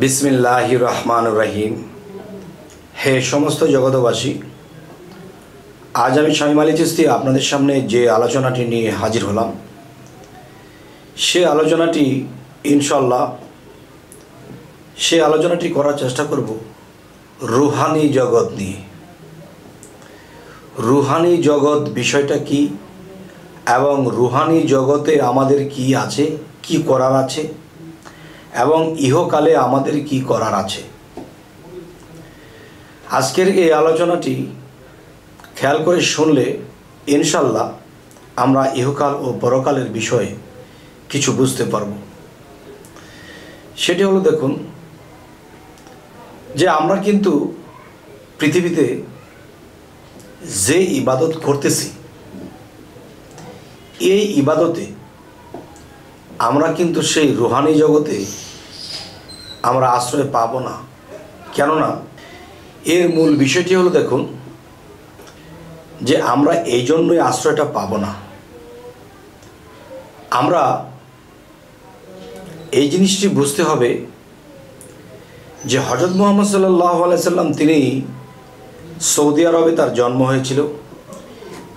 বিসমিল্লাহির রহমানির রহিম। হে সমস্ত জগতবাসী, আজ আমি শামীম আলী চিশতি আপনাদের সামনে যে আলোচনাটি নিয়ে হাজির হলাম, সে আলোচনাটি ইনশাল্লাহ করার চেষ্টা করব রুহানি জগৎ নিয়ে। রুহানি জগৎ বিষয়টা কি এবং রুহানি জগতে আমাদের কি আছে, কি করার আছে এবং ইহকালে আমাদের কি করার আছে। আজকের এই আলোচনাটি খেয়াল করে শুনলে ইনশাল্লাহ আমরা ইহকাল ও পরকালের বিষয়ে কিছু বুঝতে পারব। সেটি হলো, দেখুন যে আমরা কিন্তু পৃথিবীতে যে ইবাদত করতেছি, এই ইবাদতে আমরা কিন্তু সেই রুহানি জগতে আমরা আশ্রয় পাব না। কেননা এর মূল বিষয়টি হলো, দেখুন যে আমরা এই জন্যই আশ্রয়টা পাব না। আমরা এই জিনিসটি বুঝতে হবে যে হযরত মুহাম্মদ সাল্লাল্লাহু আলাইহি সাল্লাম তিনি সৌদি আরবে তার জন্ম হয়েছিল।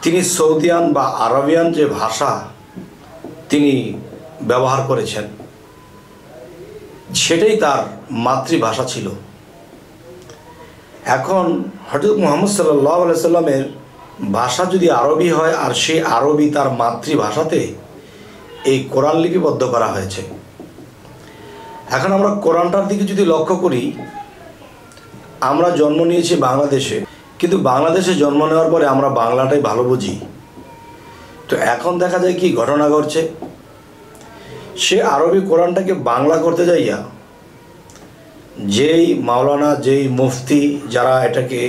তিনি সৌদিয়ান বা আরবিয়ান যে ভাষা তিনি ব্যবহার করেছেন, সেটাই তার মাতৃভাষা ছিল। এখন হযরত মুহাম্মদ সাল্লাল্লাহু আলাইহি সাল্লামের ভাষা যদি আরবি হয় আর সেই আরবি তার মাতৃভাষাতে এই কোরআন লিপিবদ্ধ করা হয়েছে। এখন আমরা কোরআনটার দিকে যদি লক্ষ্য করি, আমরা জন্ম নিয়েছি বাংলাদেশে, কিন্তু বাংলাদেশে জন্ম নেওয়ার পরে আমরা বাংলাটাই ভালো বুঝি। তো এখন দেখা যায় কি ঘটনা ঘটছে, সে আরবি কোরআনটাকে বাংলা করতে যাইয়া যেই মাওলানা, যেই মুফতি যারা এটাকে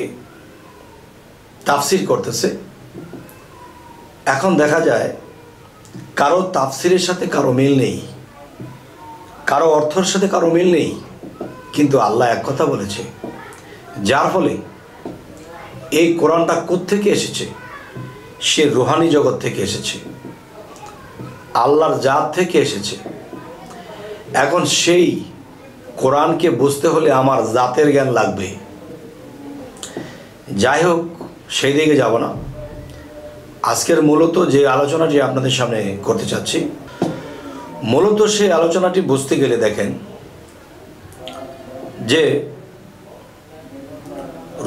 তাফসির করতেছে, এখন দেখা যায় কারো তাফসিরের সাথে কারো মিল নেই, কারো অর্থের সাথে কারো মিল নেই, কিন্তু আল্লাহ এক কথা বলেছে। যার ফলে এই কোরআনটা কোত্থেকে এসেছে? সে রুহানি জগৎ থেকে এসেছে, আল্লাহর জাত থেকে এসেছে। এখন সেই কোরআনকে বুঝতে হলে আমার জাতের জ্ঞান লাগবে। যাই হোক, সেই দিকে যাব না। আজকের মূলত যে আলোচনাটি আপনাদের সামনে করতে চাচ্ছি, মূলত সেই আলোচনাটি বুঝতে গেলে দেখেন যে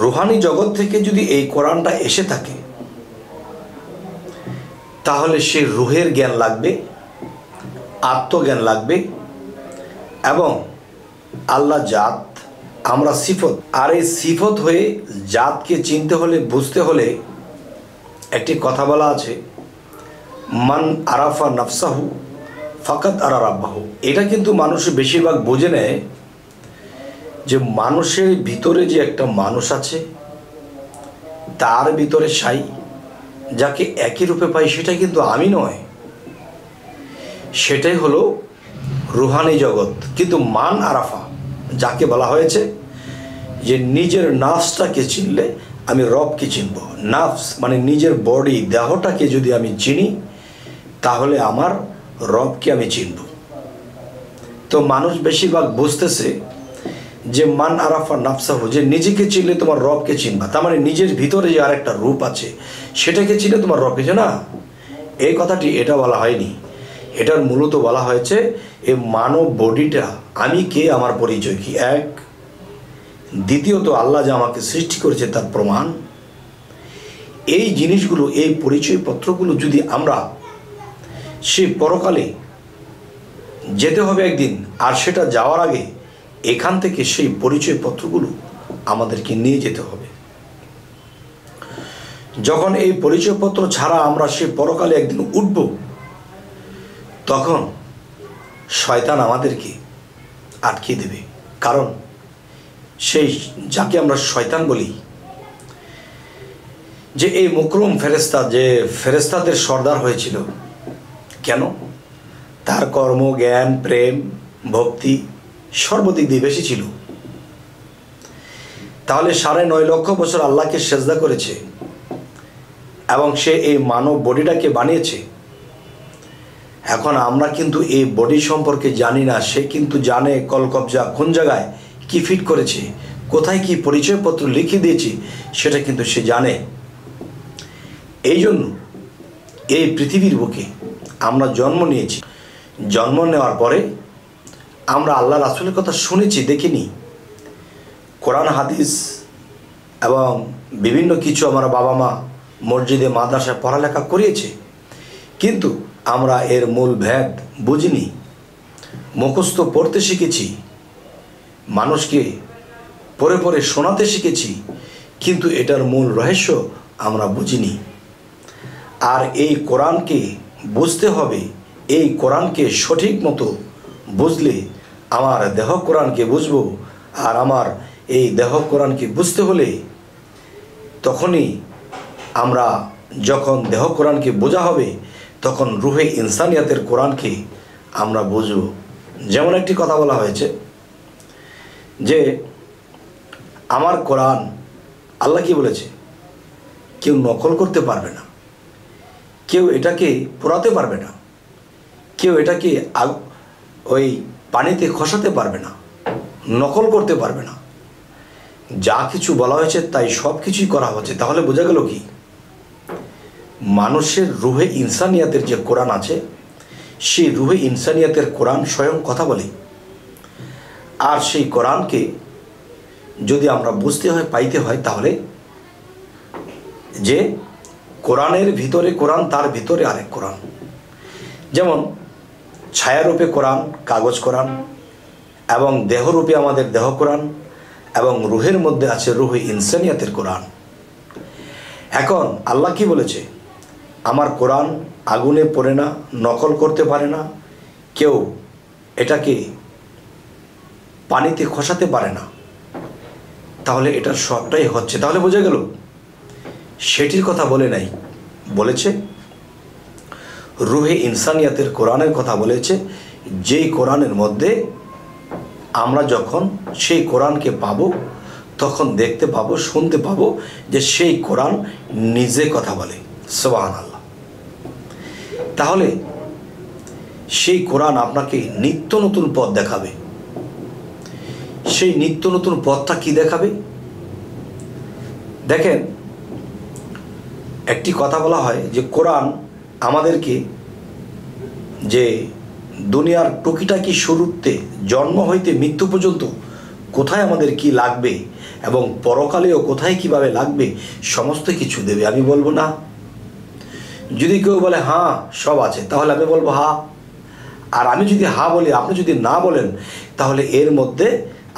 রুহানি জগৎ থেকে যদি এই কোরআনটা এসে থাকে, তাহলে সে রুহের জ্ঞান লাগবে, আত্মজ্ঞান লাগবে এবং আল্লাহ জাত, আমরা সিফত। আর এই সিফত হয়ে জাতকে চিনতে হলে, বুঝতে হলে একটি কথা বলা আছে, মান আরাফা নাফসাহু ফাকাত আরা রাব্বাহু। এটা কিন্তু মানুষ বেশিরভাগ বোঝে নেয় যে মানুষের ভিতরে যে একটা মানুষ আছে, তার ভিতরে সাই, যাকে একই রূপে পাই, সেটা কিন্তু আমি নয়, সেটাই হলো রুহানি জগৎ। কিন্তু মান আরাফা যাকে বলা হয়েছে যে নিজের নাফসটাকে চিনলে আমি রবকে চিনব। নাফস মানে নিজের বডি, দেহটাকে যদি আমি চিনি, তাহলে আমার রবকে আমি চিনব। তো মানুষ বেশিরভাগ বুঝতেছে যে মান আরাফা নাফসাহু, যে নিজেকে চিনলে তোমার রবকে চিনবা, তার মানে নিজের ভিতরে যে আরেকটা রূপ আছে সেটাকে চিনলে তোমার রবকে চেনা। এই কথাটি এটা বলা হয়নি। এটার মূলত বলা হয়েছে এই মানব বডিটা, আমি কে, আমার পরিচয় কি, এক। দ্বিতীয়ত আল্লাহ যে আমাকে সৃষ্টি করেছে তার প্রমাণ। এই জিনিসগুলো, এই পরিচয়পত্রগুলো যদি আমরা সে পরকালে যেতে হবে একদিন, আর সেটা যাওয়ার আগে এখান থেকে সেই পরিচয়পত্রগুলো আমাদেরকে নিয়ে যেতে হবে। যখন এই পরিচয়পত্র ছাড়া আমরা সে পরকালে একদিন উঠব, তখন শয়তান আমাদেরকে আটকে দেবে। কারণ সেই যাকে আমরা শয়তান বলি, যে এই মুকরম ফেরেশতা, যে ফেরেশতাদের সর্দার হয়েছিল, কেন? তার কর্ম, জ্ঞান, প্রেম, ভক্তি সর্বদিক দিয়ে বেশি ছিল। তাহলে 9.5 লক্ষ বছর আল্লাহকে সেজদা করেছে এবং সে এই মানব বডিটাকে বানিয়েছে। এখন আমরা কিন্তু এই বডি সম্পর্কে জানি না, সে কিন্তু জানে কলকবজা কোন জায়গায় কি ফিট করেছে, কোথায় কি পরিচয়পত্র লিখে দিয়েছি সেটা কিন্তু সে জানে। এই জন্য এই পৃথিবীর বুকে আমরা জন্ম নিয়েছি। জন্ম নেওয়ার পরে আমরা আল্লাহ রাসূলের কথা শুনেছি, দেখিনি। কোরআন হাদিস এবং বিভিন্ন কিছু আমার বাবা মা মসজিদে মাদ্রাসায় পড়ালেখা করিয়েছে, কিন্তু আমরা এর মূল ভেদ বুঝিনি। মুখস্থ পড়তে শিখেছি, মানুষকে পড়ে পড়ে শোনাতে শিখেছি, কিন্তু এটার মূল রহস্য আমরা বুঝিনি। আর এই কোরআনকে বুঝতে হবে, এই কোরআনকে সঠিক মতো বুঝলে আমার দেহ কোরআনকে বুঝবো, আর আমার এই দেহ কোরআনকে বুঝতে হলে তখনই আমরা, যখন দেহ কোরআনকে বোঝা হবে তখন রুহে ইনসানিয়াতের কোরআনকে আমরা বুঝব। যেমন একটি কথা বলা হয়েছে যে আমার কোরআন, আল্লাহ কি বলেছে, কেউ নকল করতে পারবে না, কেউ এটাকে পোড়াতে পারবে না, কেউ এটাকে ওই পানিতে খসাতে পারবে না, নকল করতে পারবে না। যা কিছু বলা হয়েছে তাই সব কিছুই করা হচ্ছে। তাহলে বোঝা গেল কি, মানুষের রুহে ইনসানিয়াতের যে কোরআন আছে, সেই রুহে ইনসানিয়াতের কোরআন স্বয়ং কথা বলে। আর সেই কোরআনকে যদি আমরা বুঝতে হয়, পাইতে হয়, তাহলে যে কোরআনের ভিতরে কোরআন, তার ভিতরে আরেক কোরআন। যেমন ছায়ারূপে কোরআন, কাগজ কোরআন, এবং দেহরূপে আমাদের দেহ কোরআন, এবং রুহের মধ্যে আছে রুহে ইনসানিয়াতের কোরআন। এখন আল্লাহ কি বলেছে, আমার কোরআন আগুনে পড়ে না, নকল করতে পারে না, কেউ এটাকে পানিতে খসাতে পারে না। তাহলে এটার সবটাই হচ্ছে। তাহলে বোঝা গেল সেটির কথা বলে নাই, বলেছে রুহে ইনসানিয়াতের কোরআনের কথা বলেছে, যেই কোরআনের মধ্যে আমরা যখন সেই কোরআনকে পাবো তখন দেখতে পাবো, শুনতে পাবো যে সেই কোরআন নিজে কথা বলে। সুবহানাল্লাহ। তাহলে সেই কোরআন আপনাকে নিত্য নতুন পথ দেখাবে। সেই নিত্য নতুন পথটা কি দেখাবে? দেখেন, একটি কথা বলা হয় যে কোরআন আমাদেরকে যে দুনিয়ার টুকিটাকি শুরুতে জন্ম হইতে মৃত্যু পর্যন্ত কোথায় আমাদের কি লাগবে এবং পরকালেও কোথায় কিভাবে লাগবে সমস্ত কিছু দেবে। আমি বলবো না। যদি কেউ বলে হ্যাঁ সব আছে, তাহলে আমি বলবো হ্যাঁ। আর আমি যদি হ্যাঁ বলি, আপনি যদি না বলেন, তাহলে এর মধ্যে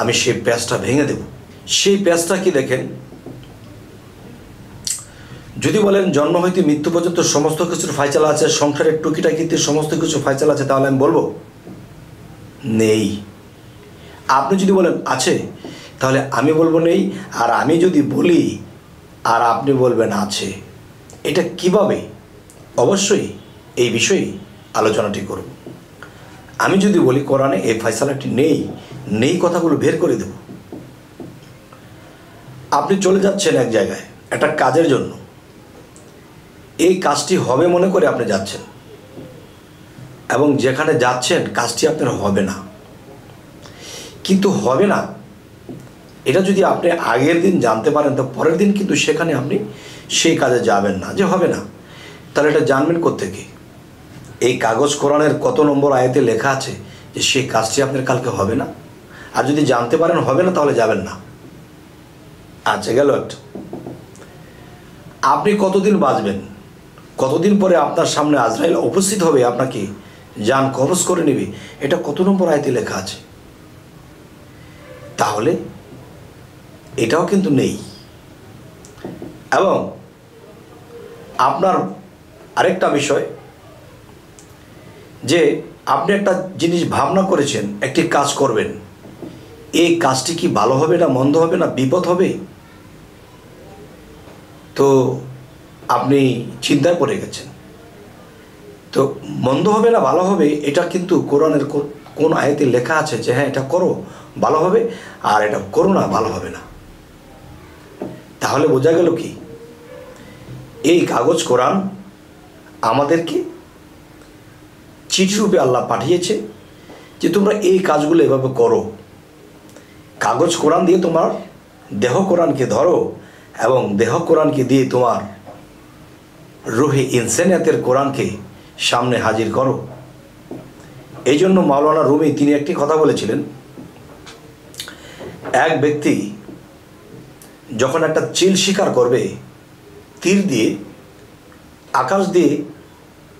আমি সেই প্যাচটা ভেঙে দেব। সেই প্যাচটা কি দেখেন, যদি বলেন জন্ম হইতে মৃত্যু পর্যন্ত সমস্ত কিছুর ফায়সালা আছে, সংসারের টুকিটাকিতে সমস্ত কিছু ফায়সালা আছে, তাহলে আমি বলবো নেই। আপনি যদি বলেন আছে, তাহলে আমি বলবো নেই। আর আমি যদি বলি আর আপনি বলবেন আছে, এটা কিভাবে? অবশ্যই এই বিষয়ে আলোচনাটি করব। আমি যদি বলি কোরআনে এই ফায়সালাটি নেই, নেই কথাগুলো বের করে দেব। আপনি চলে যাচ্ছেন এক জায়গায় একটা কাজের জন্য, এই কাজটি হবে মনে করে আপনি যাচ্ছেন, এবং যেখানে যাচ্ছেন কাজটি আপনার হবে না। কিন্তু হবে না এটা যদি আপনি আগের দিন জানতে পারেন, তো পরের দিন কিন্তু সেখানে আপনি সেই কাজে যাবেন না, যে হবে না। তাহলে এটা জানবেন কোত্থেকে? এই কাগজ কোরআনের কত নম্বর আয়াতে লেখা আছে যে সেই কাজটি আপনার কালকে হবে না? আর যদি জানতে পারেন হবে না, তাহলে যাবেন না। আচ্ছা, গেল একটা। আপনি কতদিন বাঁচবেন? কতদিন পরে আপনার সামনে আজরাইল উপস্থিত হবে, আপনাকে জান কবজ করে নেবে, এটা কত নম্বর আয়াতে লেখা আছে? তাহলে এটাও কিন্তু নেই। এবং আপনার আরেকটা বিষয়, যে আপনি একটা জিনিস ভাবনা করেছেন, একটি কাজ করবেন, এই কাজটি কি ভালো হবে না মন্দ হবে না বিপদ হবে? তো আপনি চিন্তায় পড়ে গেছেন। তো মন্দ হবে না ভালো হবে, এটা কিন্তু কোরআনের কোন আয়াতে লেখা আছে যে হ্যাঁ এটা করো ভালো হবে, আর এটা করো না ভালো হবে না? তাহলে বোঝা গেল কি, এই কাগজ কোরআন আমাদেরকে চিঠি রূপে আল্লাহ পাঠিয়েছে যে তোমরা এই কাজগুলো এভাবে করো। কাগজ কোরআন দিয়ে তোমার দেহ কোরআনকে ধরো এবং দেহ কোরআনকে দিয়ে তোমার রুহে ইনসানিয়াতের কোরআনকে সামনে হাজির করো। এই জন্য মাওলানা রুমি তিনি একটি কথা বলেছিলেন, এক ব্যক্তি যখন একটা চিল শিকার করবে, তীর দিয়ে আকাশ দিয়ে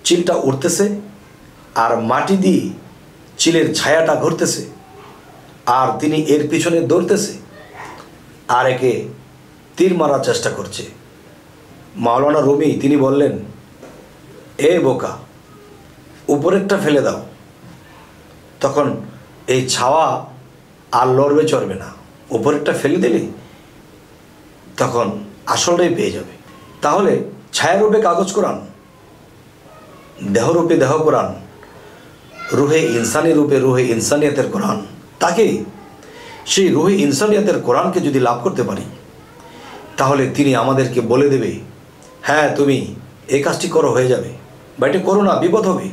চিলটা উঠতেছে আর মাটি দিয়ে চিলের ছায়াটা ঘুরতেছে, আর তিনি এর পিছনে দৌড়তেছে আর একে তীর মারার চেষ্টা করছে। মাওলানা রুমি তিনি বললেন, এ বোকা, উপরেরটা ফেলে দাও, তখন এই ছাওয়া আর লড়বে চড়বে না। উপরেরটা ফেলে দিলে তখন আসলটাই পেয়ে যাবে। তাহলে ছায়ারূপে কাগজ কোরআন, দেহরূপে দেহ কোরআন, রুহে ইনসানি রূপে রুহে ইনসানিয়াতের কোরআন, তাকে সেই রুহে ইনসানিয়াতের কোরআনকে যদি লাভ করতে পারি, তাহলে তিনি আমাদেরকে বলে দেবে, হ্যাঁ তুমি এই কাজটি করো, হয়ে যাবে, বা এটি করো না, বিপদ হবে,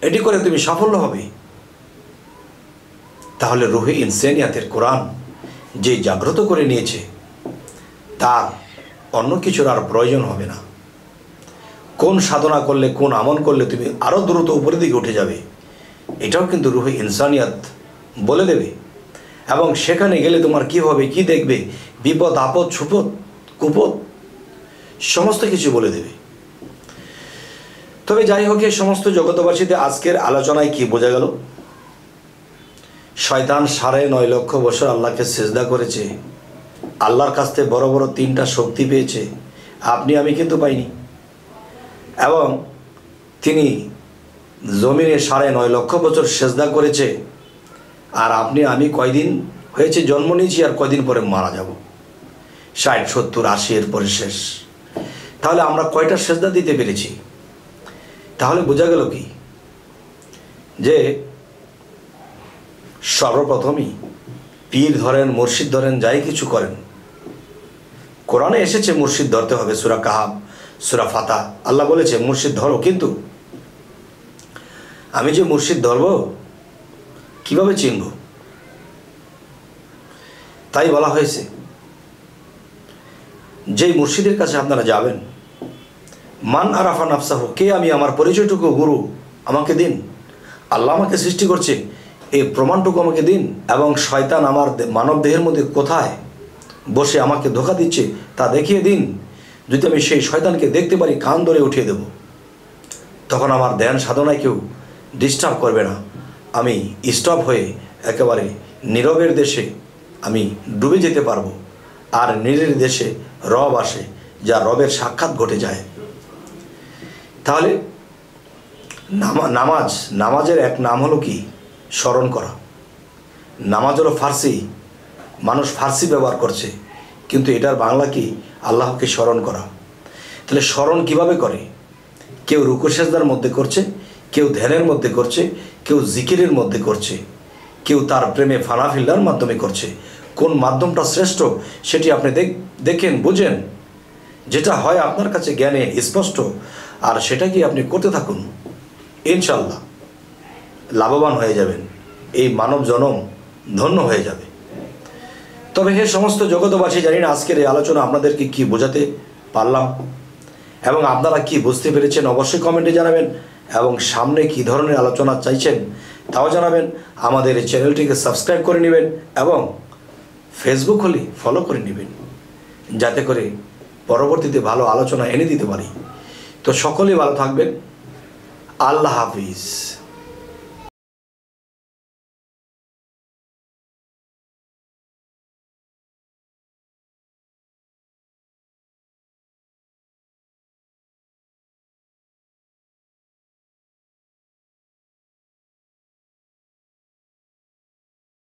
এটি করে তুমি সাফল্য হবে। তাহলে রুহে ইনসানিয়াতের কোরআন যে জাগ্রত করে নিয়েছে, তার অন্য কিছুর আর প্রয়োজন হবে না। কোন সাধনা করলে, কোন আমল করলে তুমি আরও দ্রুত উপরের দিকে উঠে যাবে, এটাও কিন্তু রুহে ইনসানিয়াত বলে দেবে। এবং সেখানে গেলে তোমার কী হবে, কী দেখবে, বিপদ আপদ সুপদ কুপদ সমস্ত কিছু বলে দেবে। তবে যাই হোক, এই সমস্ত জগতবাসীতে আজকের আলোচনায় কি বোঝা গেল? শয়তান 9.5 লক্ষ বছর আল্লাহকে সিজদা করেছে, আল্লাহর কাছ থেকে বড় বড় 3টা শক্তি পেয়েছে, আপনি আমি কিন্তু পাইনি। এবং তিনি জমিনে 9.5 লক্ষ বছর সিজদা করেছে, আর আপনি আমি কয়দিন হয়েছে জন্ম নিয়েছি আর কয়দিন পরে মারা যাব, 60, 70, 80 এর পরে শেষ। তাহলে আমরা কয়টা সিজদা দিতে পেরেছি? তাহলে বোঝা গেল কি যে সর্বপ্রথমই পীর ধরেন, মুর্শিদ ধরেন, যাই কিছু করেন, কোরআনে এসেছে মুর্শিদ ধরতে হবে। সূরা কাহাব, সূরা ফাতা, আল্লাহ বলেছে মুর্শিদ ধরো। কিন্তু আমি যে মুর্শিদ ধরব কিভাবে চিনব? তাই বলা হয়েছে যেই মুর্শিদের কাছে আপনারা যাবেন, মান আরাফা নাফসাহু, কে আমি, আমার পরিচয়টুকু গুরু আমাকে দিন, আল্লাহ আমাকে সৃষ্টি করছে এই প্রমাণটুকু আমাকে দিন, এবং শয়তান আমার মানব দেহের মধ্যে কোথায় বসে আমাকে ধোঁকা দিচ্ছে তা দেখিয়ে দিন। যদি আমি সেই শয়তানকে দেখতে পারি, কান ধরে উঠিয়ে দেব, তখন আমার ধ্যান সাধনায় কেউ ডিস্টার্ব করবে না, আমি স্টপ হয়ে একেবারে নীরবের দেশে আমি ডুবে যেতে পারবো। আর নীরের দেশে রব আসে, যা রবের সাক্ষাৎ ঘটে যায়। তাহলে নামাজের এক নাম হলো কি? স্মরণ করা। নামাজ হলো ফার্সি, মানুষ ফার্সি ব্যবহার করছে, কিন্তু এটার বাংলা কি? আল্লাহকে স্মরণ করা। তাহলে স্মরণ কিভাবে করে? কেউ রুকু সেজদার মধ্যে করছে, কেউ ধ্যানের মধ্যে করছে, কেউ জিকিরের মধ্যে করছে, কেউ তার প্রেমে ফানা ফিল্লার মাধ্যমে করছে। কোন মাধ্যমটা শ্রেষ্ঠ সেটি আপনি দেখেন, বুঝেন, যেটা হয় আপনার কাছে জ্ঞানে স্পষ্ট, আর সেটা কি আপনি করতে থাকুন, ইনশাল্লাহ লাভবান হয়ে যাবেন, এই মানব জনম ধন্য হয়ে যাবে। তবে হে সমস্ত জগতবাসী, জানি না আজকের এই আলোচনা আপনাদেরকে কি বোঝাতে পারলাম এবং আপনারা কি বুঝতে পেরেছেন, অবশ্যই কমেন্টে জানাবেন। এবং সামনে কি ধরনের আলোচনা চাইছেন তাও জানাবেন। আমাদের এই চ্যানেলটিকে সাবস্ক্রাইব করে নেবেন এবং ফেসবুক হলে ফলো করে নেবেন, যাতে করে পরবর্তীতে ভালো আলোচনা এনে দিতে পারি। তো সকলেই ভালো থাকবেন। আল্লাহ হাফিজ।